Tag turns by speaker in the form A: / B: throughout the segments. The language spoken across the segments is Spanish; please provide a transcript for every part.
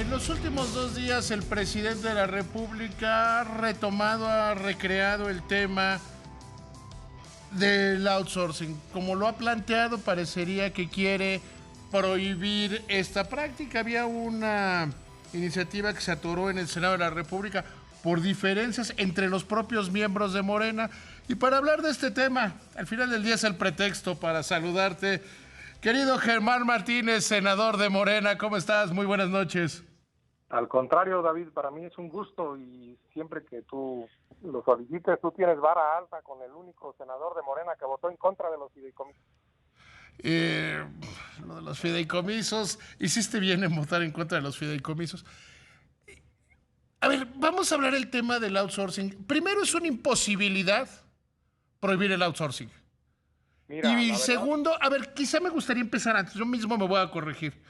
A: En los últimos 2 días el presidente de la República ha recreado el tema del outsourcing. Como lo ha planteado, parecería que quiere prohibir esta práctica. Había una iniciativa que se atoró en el Senado de la República por diferencias entre los propios miembros de Morena. Y para hablar de este tema, al final del día es el pretexto para saludarte. Querido Germán Martínez, senador de Morena, ¿cómo estás? Muy buenas noches.
B: Al contrario, David, para mí es un gusto y siempre que tú lo solicites, tú tienes vara alta con el único senador de Morena que votó en contra de los fideicomisos.
A: Lo de los fideicomisos, hiciste bien en votar en contra de los fideicomisos. A ver, vamos a hablar del tema del outsourcing. Primero, es una imposibilidad prohibir el outsourcing.
B: Mira,
A: Y segundo, a ver, quizá me gustaría empezar antes, yo mismo me voy a corregir.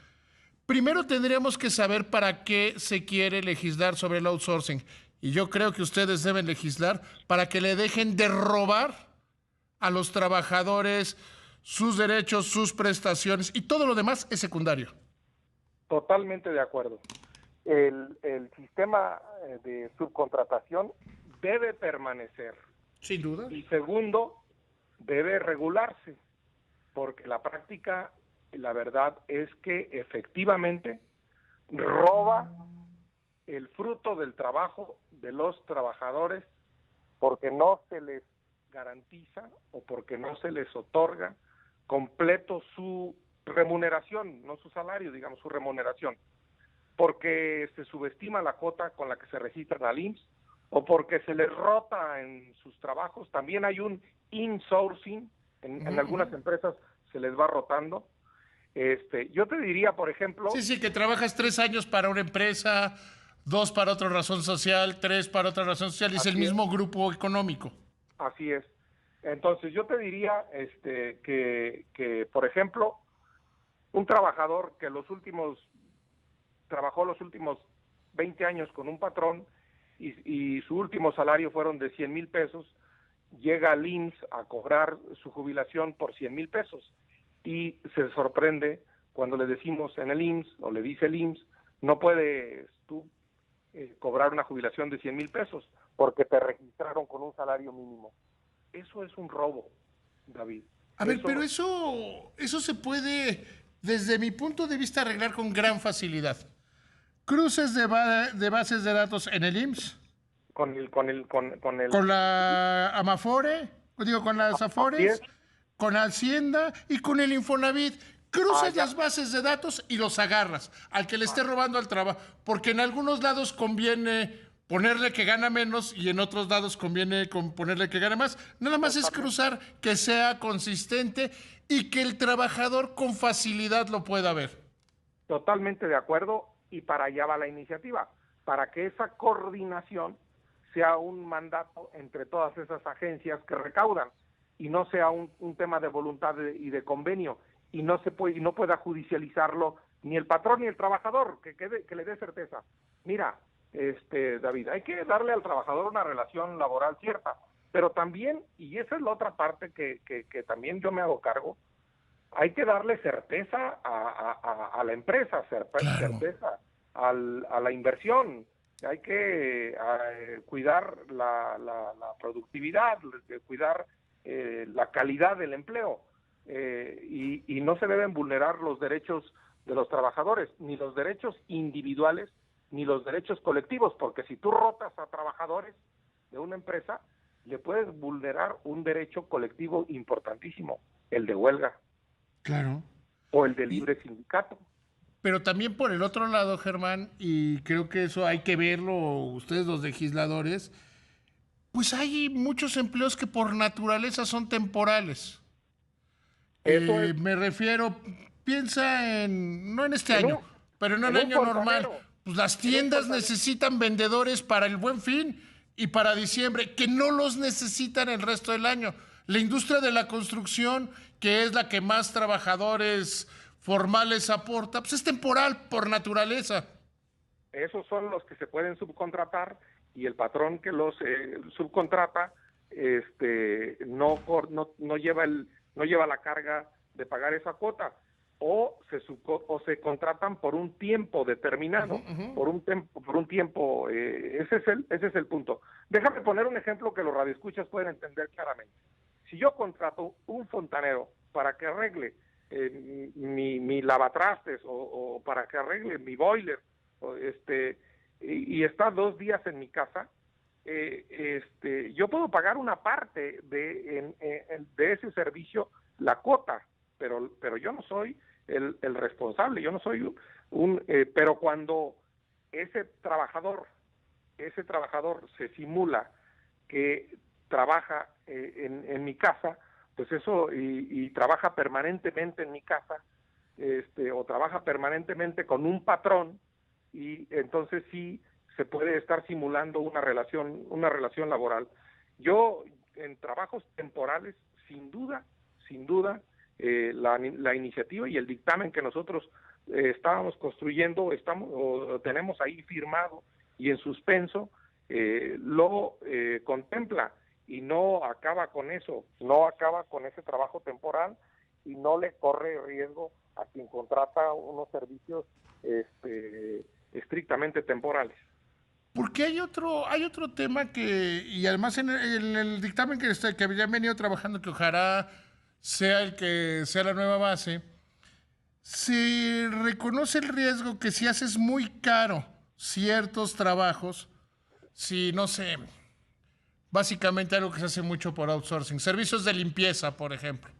A: Primero tendríamos que saber para qué se quiere legislar sobre el outsourcing. Y yo creo que ustedes deben legislar para que le dejen de robar a los trabajadores sus derechos, sus prestaciones y todo lo demás es secundario.
B: totalmente de acuerdo. El sistema de subcontratación debe permanecer.
A: Sin duda.
B: Y segundo, debe regularse, porque la práctica, la verdad es que efectivamente roba el fruto del trabajo de los trabajadores porque no se les garantiza o porque no se les otorga completo su remuneración, no su salario, digamos, su remuneración, porque se subestima la cuota con la que se registran al IMSS o porque se les rota en sus trabajos. También hay un insourcing, en algunas empresas se les va rotando. Yo te diría, por ejemplo...
A: Sí, que trabajas 3 años para una empresa, 2 para otra razón social, 3 para otra razón social, y es el mismo grupo económico.
B: Así es. Entonces, yo te diría que, por ejemplo, un trabajador que trabajó los últimos 20 años con un patrón y su último salario fueron de 100,000 pesos, llega al IMSS a cobrar su jubilación por 100,000 pesos y se sorprende cuando le decimos en el IMSS, o le dice el IMSS, no puedes tú cobrar una jubilación de 100,000 pesos porque te registraron con un salario mínimo. Eso es un robo, David.
A: A ver, pero eso se puede, desde mi punto de vista, arreglar con gran facilidad. Cruces de bases de datos en el IMSS. Con la Amafore, con las Afores, con Hacienda y con el Infonavit. Cruzas las bases de datos y los agarras al que le esté robando al trabajo, porque en algunos lados conviene ponerle que gana menos y en otros lados conviene ponerle que gane más. Nada más es cruzar, que sea consistente y que el trabajador con facilidad lo pueda ver.
B: Totalmente de acuerdo, y para allá va la iniciativa, para que esa coordinación sea un mandato entre todas esas agencias que recaudan y no sea un tema de voluntad y de convenio, y no pueda judicializarlo ni el patrón ni el trabajador, que le dé certeza. Mira, David, hay que darle al trabajador una relación laboral cierta, pero también, y esa es la otra parte que también yo me hago cargo, hay que darle certeza a la empresa, certeza a la inversión. Hay que cuidar la productividad, cuidar la calidad del empleo, y no se deben vulnerar los derechos de los trabajadores, ni los derechos individuales, ni los derechos colectivos, porque si tú rotas a trabajadores de una empresa, le puedes vulnerar un derecho colectivo importantísimo, el de huelga.
A: Claro.
B: O el de libre sindicato.
A: Pero también por el otro lado, Germán, y creo que eso hay que verlo ustedes los legisladores, pues hay muchos empleos que por naturaleza son temporales. Me refiero, piensa no en este año, pero en un año normal. Pues las tiendas necesitan vendedores para el Buen Fin y para diciembre, que no los necesitan el resto del año. La industria de la construcción, que es la que más trabajadores formales aporta, pues es temporal por naturaleza.
B: Esos son los que se pueden subcontratar, y el patrón que los subcontrata no lleva la carga de pagar esa cuota. o se contratan por un tiempo determinado, por un tiempo, ese es el punto. Déjame poner un ejemplo que los radioescuchas pueden entender claramente. Si yo contrato un fontanero para que arregle mi lavatrastes o para que arregle mi boiler, y está 2 días en mi casa, yo puedo pagar una parte de ese servicio, la cuota, pero yo no soy el responsable, yo no soy pero cuando ese trabajador se simula que trabaja en mi casa, pues eso, y trabaja permanentemente en mi casa, o trabaja permanentemente con un patrón, y entonces sí se puede estar simulando una relación laboral. Yo, en trabajos temporales, sin duda, la iniciativa y el dictamen que nosotros estábamos construyendo, o tenemos ahí firmado y en suspenso, lo contempla, y no acaba con eso, no acaba con ese trabajo temporal, y no le corre riesgo a quien contrata unos servicios estrictamente temporales.
A: Porque hay otro tema y además en el dictamen que habían venido trabajando, que ojalá sea el que sea la nueva base, se reconoce el riesgo que si haces muy caro ciertos trabajos, si no sé, básicamente algo que se hace mucho por outsourcing, servicios de limpieza, por ejemplo.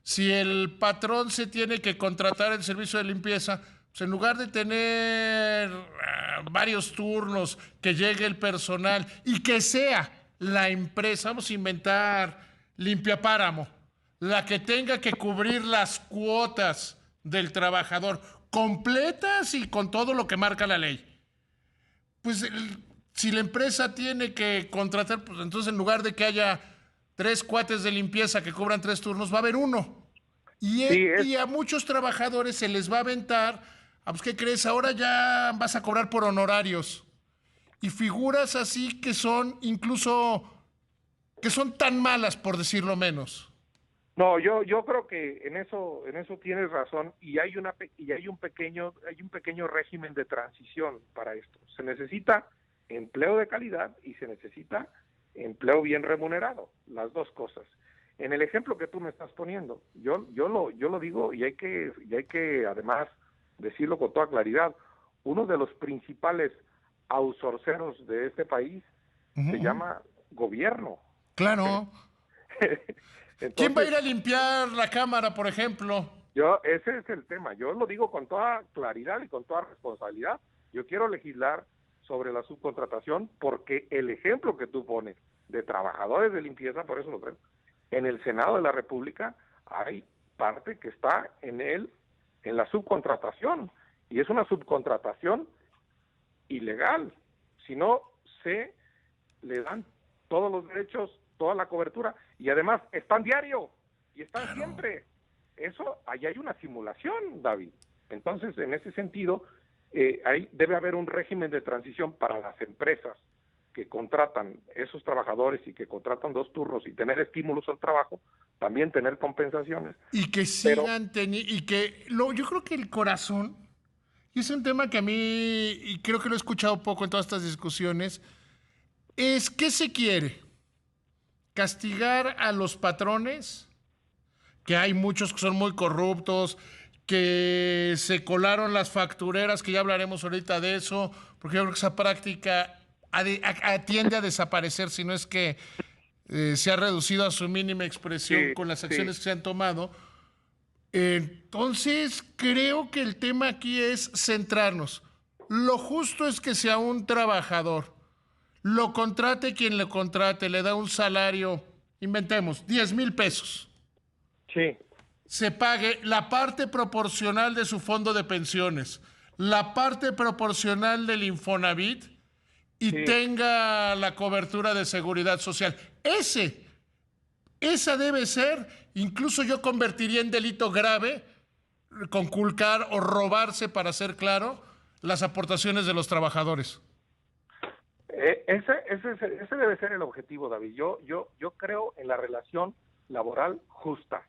A: Si el patrón se tiene que contratar el servicio de limpieza, pues en lugar de tener varios turnos, que llegue el personal y que sea la empresa, vamos a inventar Limpia Páramo, la que tenga que cubrir las cuotas del trabajador, completas y con todo lo que marca la ley. Pues si la empresa tiene que contratar, pues entonces en lugar de que haya 3 cuates de limpieza que cobran 3 turnos, va a haber uno. Y a muchos trabajadores se les va a aventar, pues ¿qué crees? Ahora ya vas a cobrar por honorarios. Y figuras así que son que son tan malas, por decirlo menos.
B: No, yo creo que en eso tienes razón, y hay un pequeño régimen de transición para esto. Se necesita empleo de calidad y se necesita empleo bien remunerado, las dos cosas. En el ejemplo que tú me estás poniendo, yo lo digo, y hay que además decirlo con toda claridad. Uno de los principales outsourceros de este país se llama gobierno.
A: Claro. Entonces, ¿quién va a ir a limpiar la cámara, por ejemplo?
B: Ese es el tema. Yo lo digo con toda claridad y con toda responsabilidad. Yo quiero legislar sobre la subcontratación, porque el ejemplo que tú pones de trabajadores de limpieza, por eso lo creo, en el Senado de la República hay parte que está en la subcontratación, y es una subcontratación ilegal. Si no, se le dan todos los derechos, toda la cobertura, y además están diario y están siempre. Eso, ahí hay una simulación, David. Entonces, en ese sentido, ahí debe haber un régimen de transición para las empresas que contratan esos trabajadores y que contratan 2 turnos, y tener estímulos al trabajo, también tener compensaciones.
A: Y que sigan teniendo, yo creo que el corazón, y es un tema que a mí, y creo que lo he escuchado poco en todas estas discusiones, es ¿qué se quiere? ¿Castigar a los patrones? Que hay muchos que son muy corruptos, que se colaron las factureras, que ya hablaremos ahorita de eso, porque yo creo que esa práctica tiende a desaparecer, si no es que se ha reducido a su mínima expresión con las acciones que se han tomado. Entonces, creo que el tema aquí es centrarnos. Lo justo es que sea un trabajador, lo contrate quien le contrate, le da un salario, inventemos, 10,000 pesos.
B: Sí.
A: Se pague la parte proporcional de su fondo de pensiones, la parte proporcional del Infonavit, y tenga la cobertura de seguridad social. Esa debe ser, incluso yo convertiría en delito grave conculcar o robarse, para ser claro, las aportaciones de los trabajadores.
B: Ese debe ser el objetivo, David. Yo creo en la relación laboral justa.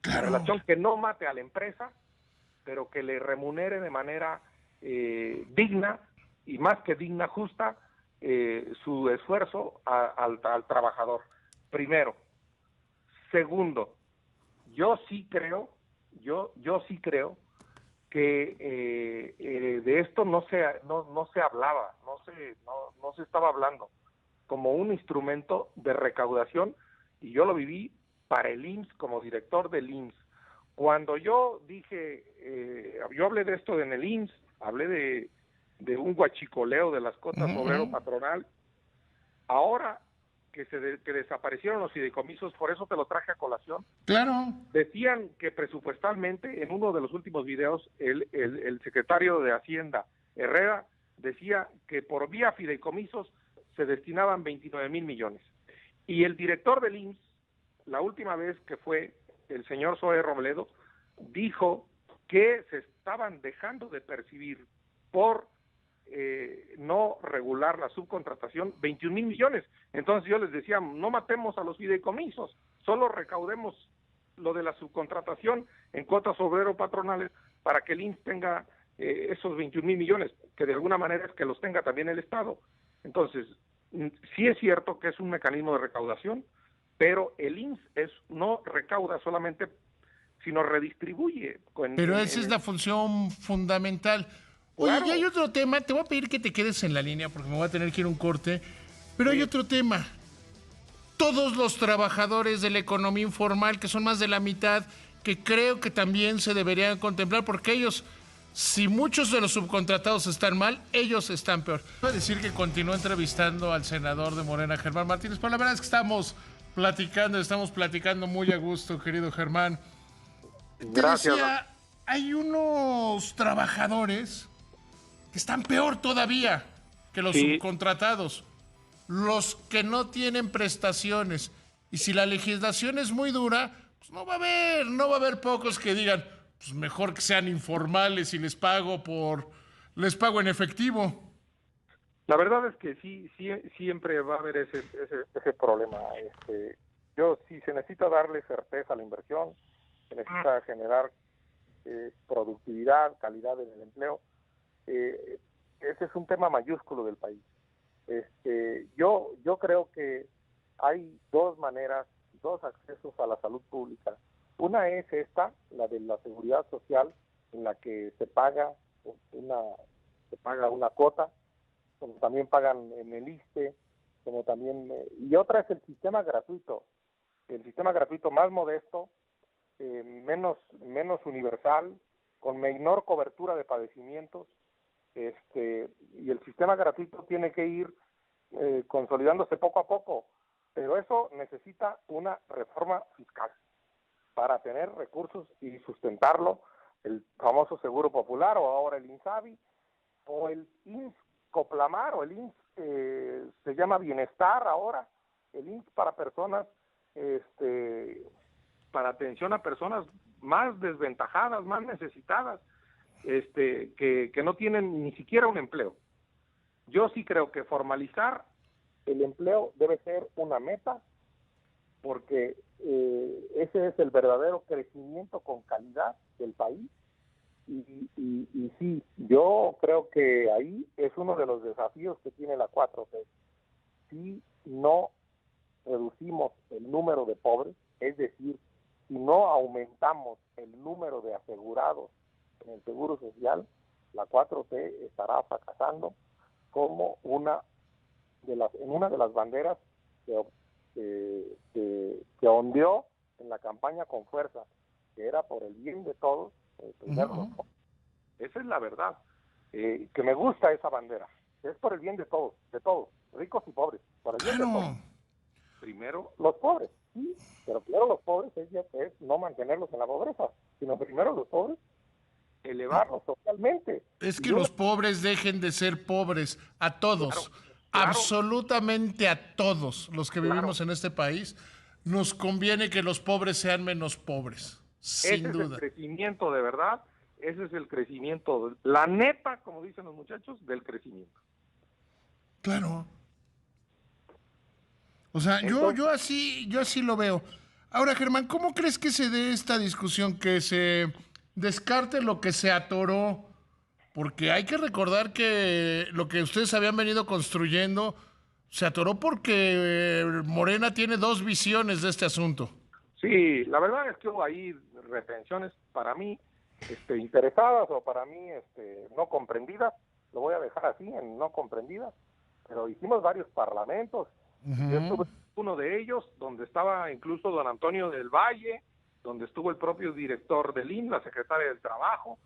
B: Claro. La relación que no mate a la empresa pero que le remunere de manera digna, y más que digna, justa, su esfuerzo al trabajador, primero. Segundo, yo sí creo que de esto no se hablaba, no se estaba hablando como un instrumento de recaudación, y yo lo viví para el IMSS como director del IMSS. Cuando yo dije, yo hablé de esto en el IMSS, hablé de un guachicoleo de las cotas obrero patronal. Ahora que desaparecieron los fideicomisos, por eso te lo traje a colación.
A: Claro.
B: Decían que presupuestalmente, en uno de los últimos videos, el secretario de Hacienda, Herrera, decía que por vía fideicomisos se destinaban 29,000 millones. Y el director del IMSS, la última vez que fue el señor Zoe Robledo, dijo que se estaban dejando de percibir por no regular la subcontratación 21,000 millones. Entonces yo les decía, no matemos a los fideicomisos, solo recaudemos lo de la subcontratación en cuotas obrero patronales para que el IMSS tenga esos 21,000 millones, que de alguna manera es que los tenga también el Estado. Entonces, sí es cierto que es un mecanismo de recaudación, pero el IMSS no recauda solamente, sino redistribuye.
A: Pero esa es la función fundamental. Oye,
B: Claro.
A: y hay otro tema, te voy a pedir que te quedes en la línea porque me voy a tener que ir a un corte, pero hay otro tema. Todos los trabajadores de la economía informal, que son más de la mitad, que creo que también se deberían contemplar, porque ellos, si muchos de los subcontratados están mal, ellos están peor. Voy a decir que continúo entrevistando al senador de Morena, Germán Martínez, pero la verdad es que estamos platicando muy a gusto, querido Germán.
B: Gracias.
A: Te decía, hay unos trabajadores que están peor todavía que los subcontratados, los que no tienen prestaciones. Y si la legislación es muy dura, pues no va a haber pocos que digan, pues mejor que sean informales y les pago en efectivo.
B: La verdad es que sí, siempre va a haber ese problema. Sí se necesita darle certeza a la inversión, se necesita generar productividad, calidad en el empleo. Ese es un tema mayúsculo del país. Yo creo que hay dos maneras, dos accesos a la salud pública. Una es esta, la de la seguridad social, en la que se paga una cuota, como también pagan en el ISSSTE, como también, y otra es el sistema gratuito más modesto, menos universal, con menor cobertura de padecimientos, y el sistema gratuito tiene que ir consolidándose poco a poco, pero eso necesita una reforma fiscal para tener recursos y sustentarlo, el famoso Seguro Popular, o ahora el INSABI, o el IMSS Coplamar, o el IMSS se llama Bienestar ahora, el IMSS para personas, para atención a personas más desventajadas, más necesitadas, que no tienen ni siquiera un empleo. Yo sí creo que formalizar el empleo debe ser una meta, porque ese es el verdadero crecimiento con calidad del país. Y sí, yo creo que ahí es uno de los desafíos que tiene la 4T. Si no reducimos el número de pobres, es decir, si no aumentamos el número de asegurados en el Seguro Social, la 4T estará fracasando como una de las banderas que ondeó en la campaña con fuerza, que era por el bien de todos. Esa es la verdad, que me gusta esa bandera, es por el bien de todos, ricos y pobres, por el bien de todos. Primero los pobres, sí, pero primero los pobres es no mantenerlos en la pobreza, sino primero los pobres elevarlos socialmente.
A: Es que los pobres dejen de ser pobres, a todos, claro. Absolutamente a todos los que vivimos en este país, nos conviene que los pobres sean menos pobres, sin duda.
B: Ese es el crecimiento de verdad, ese es el crecimiento, la neta, como dicen los muchachos, del crecimiento.
A: Claro. O sea, entonces, yo así lo veo. Ahora, Germán, ¿cómo crees que se dé esta discusión que se descarte lo que se atoró, porque hay que recordar que lo que ustedes habían venido construyendo se atoró porque Morena tiene dos visiones de este asunto.
B: Sí, la verdad es que hubo ahí retenciones para mí interesadas o para mí no comprendidas, lo voy a dejar así, en no comprendidas, pero hicimos varios parlamentos. Yo estuve en uno de ellos, donde estaba incluso don Antonio del Valle, donde estuvo el propio director del INS, la secretaria del Trabajo.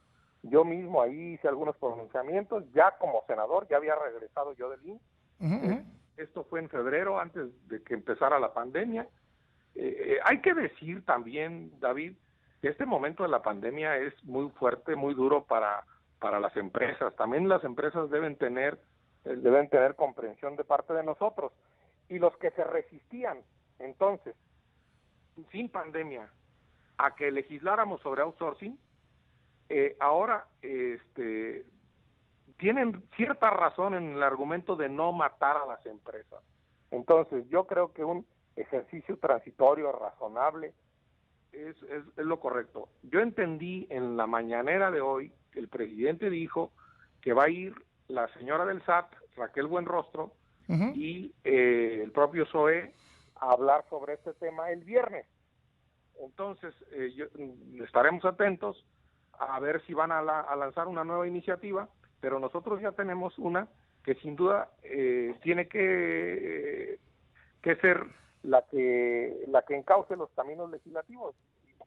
B: Yo mismo ahí hice algunos pronunciamientos, ya como senador, ya había regresado yo del INS. Esto fue en febrero, antes de que empezara la pandemia. Hay que decir también, David, que este momento de la pandemia es muy fuerte, muy duro para las empresas. También las empresas deben tener comprensión de parte de nosotros. Y los que se resistían, entonces, sin pandemia, a que legisláramos sobre outsourcing, ahora tienen cierta razón en el argumento de no matar a las empresas. Entonces, yo creo que un ejercicio transitorio, razonable, es lo correcto. Yo entendí en la mañanera de hoy que el presidente dijo que va a ir la señora del SAT, Raquel Buenrostro, y el propio Zoe a hablar sobre este tema el viernes. Entonces, estaremos atentos a ver si van a lanzar una nueva iniciativa, pero nosotros ya tenemos una que sin duda tiene que ser la que encauce los caminos legislativos.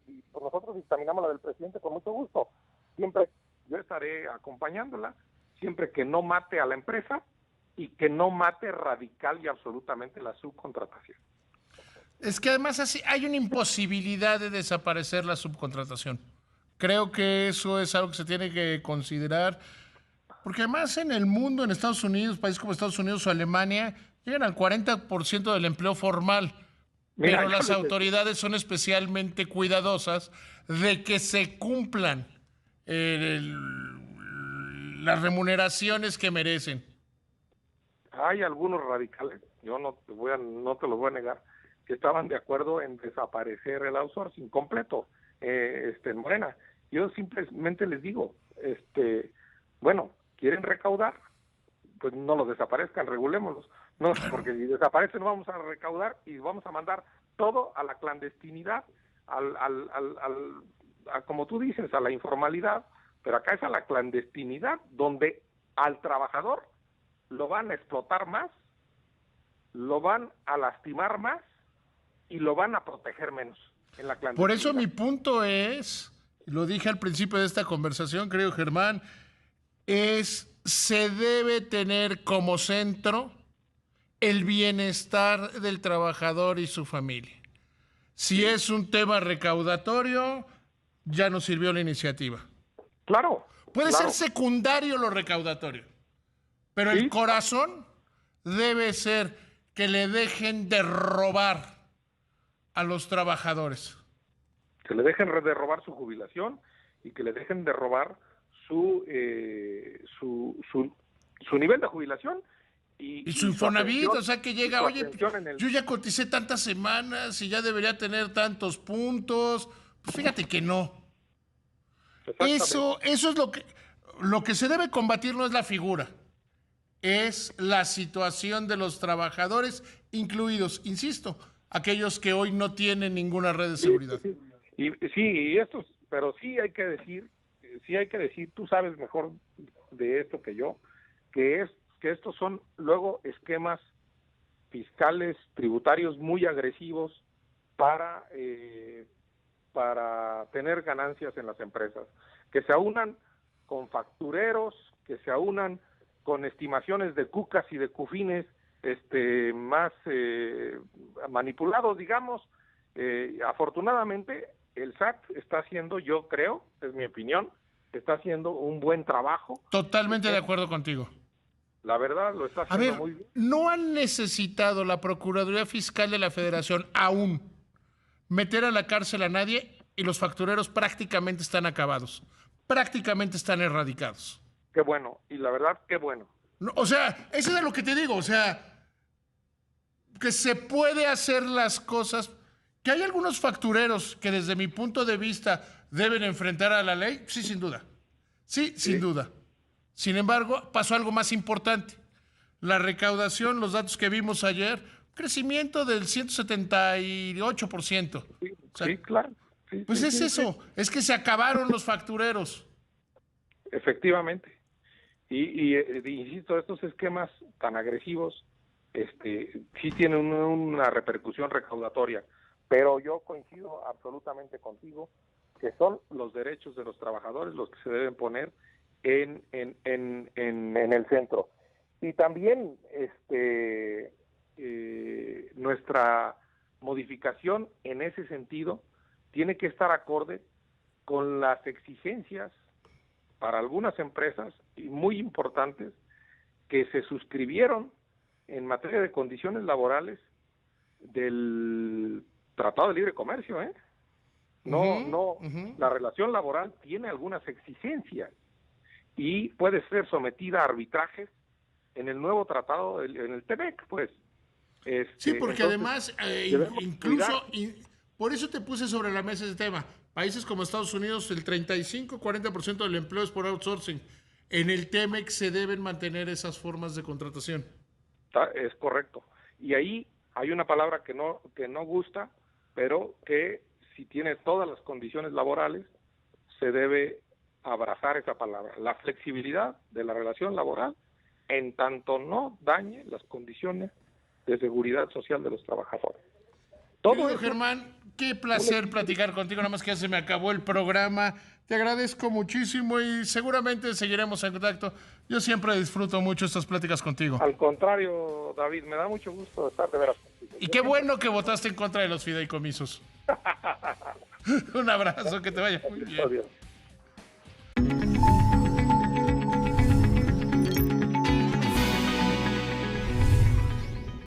B: Y por nosotros dictaminamos la del presidente con mucho gusto. Siempre yo estaré acompañándola, siempre que no mate a la empresa y que no mate radical y absolutamente la subcontratación.
A: Es que además así hay una imposibilidad de desaparecer la subcontratación. Creo que eso es algo que se tiene que considerar, porque además en el mundo, en Estados Unidos, países como Estados Unidos o Alemania, llegan al 40% del empleo formal. Mira, pero las autoridades son especialmente cuidadosas de que se cumplan las remuneraciones que merecen.
B: Hay algunos radicales, yo no te lo voy a negar, que estaban de acuerdo en desaparecer el outsourcing completo en Morena. Yo simplemente les digo, bueno, ¿quieren recaudar? Pues no los desaparezcan, regulémoslos. No, porque si desaparecen vamos a recaudar y vamos a mandar todo a la clandestinidad, como tú dices, a la informalidad, pero acá es a la clandestinidad, donde al trabajador lo van a explotar más, lo van a lastimar más y lo van a proteger menos en la clandestinidad.
A: Por eso mi punto es, lo dije al principio de esta conversación, creo, Germán, se debe tener como centro el bienestar del trabajador y su familia. Si es un tema recaudatorio, ya nos sirvió la iniciativa.
B: Claro.
A: Puede ser secundario lo recaudatorio, pero el corazón debe ser que le dejen de robar a los trabajadores.
B: Que le dejen de robar su jubilación y que le dejen de robar su nivel de jubilación
A: y su Infonavit, o sea que llega, oye, yo ya coticé tantas semanas y ya debería tener tantos puntos. Pues fíjate que no. Eso es lo que se debe combatir, no es la figura, es la situación de los trabajadores, incluidos, insisto, aquellos que hoy no tienen ninguna red de seguridad.
B: Pero sí hay que decir, tú sabes mejor de esto que yo, que estos son luego esquemas fiscales, tributarios muy agresivos para tener ganancias en las empresas, que se aunan con factureros, que se aunan con estimaciones de cucas y de cufines más manipulados, digamos. Afortunadamente, el SAT está haciendo, yo creo, es mi opinión, está haciendo un buen trabajo.
A: Totalmente de acuerdo contigo.
B: La verdad, lo está haciendo muy bien.
A: No han necesitado la Procuraduría Fiscal de la Federación aún meter a la cárcel a nadie y los factureros prácticamente están acabados, prácticamente están erradicados.
B: Qué bueno, y la verdad, qué bueno.
A: No, o sea, eso es lo que te digo, o sea, que se puede hacer las cosas, que hay algunos factureros que desde mi punto de vista deben enfrentar a la ley? Sí, sin duda. Sí, sin duda. Sin embargo, pasó algo más importante. La recaudación, los datos que vimos ayer, crecimiento del 178%.
B: Sí, o sea, sí, claro. Sí,
A: pues es eso, es que se acabaron los factureros.
B: Efectivamente. Y insisto, estos esquemas tan agresivos sí tienen una repercusión recaudatoria, pero yo coincido absolutamente contigo que son los derechos de los trabajadores los que se deben poner en el centro. Y también nuestra modificación en ese sentido tiene que estar acorde con las exigencias para algunas empresas y muy importantes que se suscribieron en materia de condiciones laborales del Tratado de Libre Comercio, ¿eh? La relación laboral tiene algunas exigencias y puede ser sometida a arbitrajes en el nuevo tratado, en el TEMEC, pues.
A: Sí, porque entonces, además, incluso, por eso te puse sobre la mesa ese tema. Países como Estados Unidos, el 35-40% del empleo es por outsourcing. En el TEMEC se deben mantener esas formas de contratación.
B: Es correcto. Y ahí hay una palabra que no gusta, pero que si tiene todas las condiciones laborales, se debe abrazar esa palabra. La flexibilidad de la relación laboral, en tanto no dañe las condiciones de seguridad social de los trabajadores.
A: Todo eso, Germán, qué placer platicar contigo, nada más que ya se me acabó el programa. Te agradezco muchísimo y seguramente seguiremos en contacto. Yo siempre disfruto mucho estas pláticas contigo.
B: Al contrario, David, me da mucho gusto estar de veras contigo.
A: Y qué bueno que votaste en contra de los fideicomisos. Un abrazo, que te vaya muy bien.
B: Adiós.